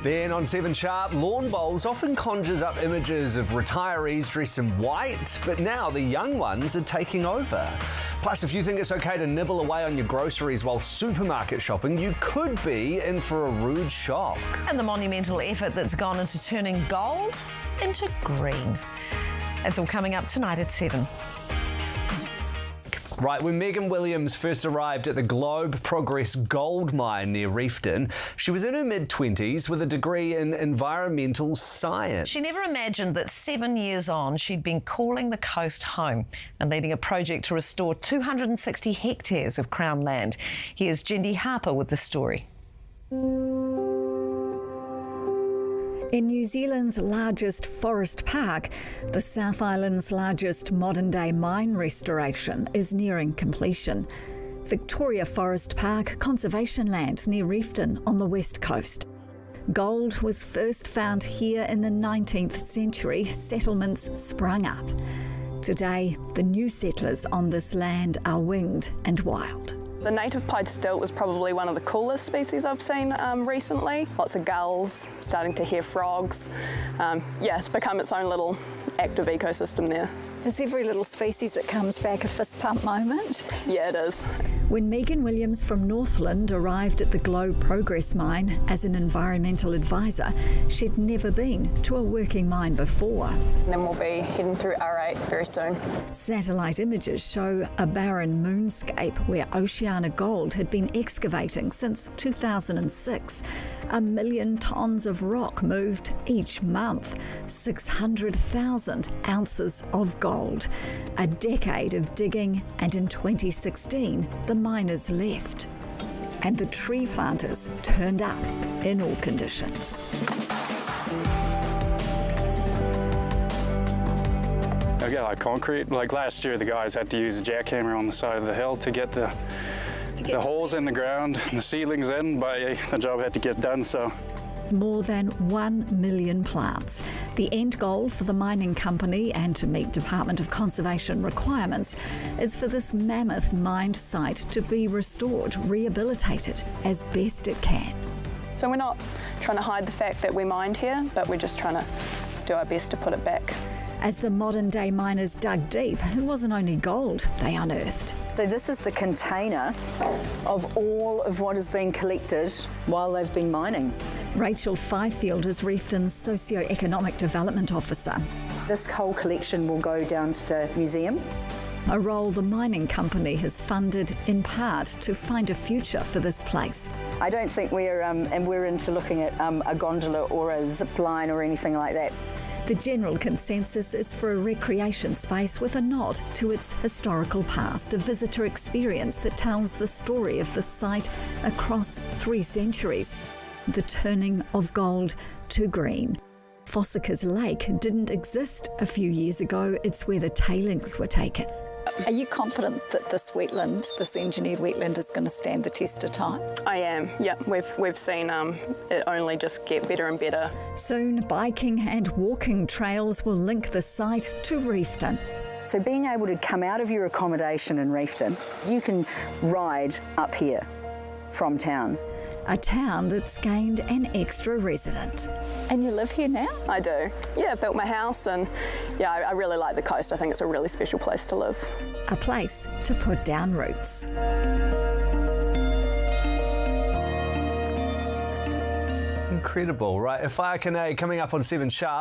Then on Seven Sharpe, lawn bowls often conjures up images of retirees dressed in white, but now the young ones are taking over. Plus, if you think it's okay to nibble away on your groceries while supermarket shopping, you could be in for a rude shock. And the monumental effort that's gone into turning gold into green. It's all coming up tonight at 7. Right, when Megan Williams first arrived at the Globe Progress gold mine near Reefton, she was in her mid-20s with a degree in environmental science. She never imagined that 7 years on, she'd been calling the coast home and leading a project to restore 260 hectares of Crown land. Here's Seven Sharpe with the story. In New Zealand's largest forest park, the South Island's largest modern-day mine restoration is nearing completion. Victoria Forest Park conservation land near Reefton on the west coast. Gold was first found here in the 19th century. Settlements sprung up. Today, the new settlers on this land are winged and wild. The native pied stilt was probably one of the coolest species I've seen recently. Lots of gulls, starting to hear frogs. It's become its own little active ecosystem there. Is every little species that comes back a fist pump moment? Yeah, it is. When Megan Williams from Northland arrived at the Globe Progress mine as an environmental advisor, she'd never been to a working mine before. And then we'll be heading through R8 very soon. Satellite images show a barren moonscape where Oceana Gold had been excavating since 2006. 1 million tonnes of rock moved each month, 600,000 ounces of gold. A decade of digging, and in 2016, the miners left. And the tree planters turned up in all conditions. Yeah, like concrete. Like last year, the guys had to use a jackhammer on the side of the hill to get the holes in the ground and the ceilings in, but the job had to get done, so. More than 1 million plants. The end goal for the mining company, and to meet Department of Conservation requirements, is for this mammoth mined site to be restored, rehabilitated as best it can. So we're not trying to hide the fact that we mined here, but we're just trying to do our best to put it back. As the modern-day miners dug deep, it wasn't only gold they unearthed. So this is the container of all of what has been collected while they've been mining. Rachel Fifield is Reefton's Socio-Economic Development Officer. This whole collection will go down to the museum. A role the mining company has funded in part to find a future for this place. I don't think we're into looking at a gondola or a zip line or anything like that. The general consensus is for a recreation space with a nod to its historical past, a visitor experience that tells the story of the site across 3 centuries, the turning of gold to green. Fossicker's Lake didn't exist a few years ago. It's where the tailings were taken. Are you confident that this wetland, this engineered wetland, is going to stand the test of time? I am, yeah. We've seen it only just get better and better. Soon, biking and walking trails will link the site to Reefton. So being able to come out of your accommodation in Reefton, you can ride up here from town. A town that's gained an extra resident. And you live here now? I do. Yeah, I built my house, and yeah, I really like the coast. I think it's a really special place to live. A place to put down roots. Incredible, right? A fire canoe coming up on Seven Sharpe.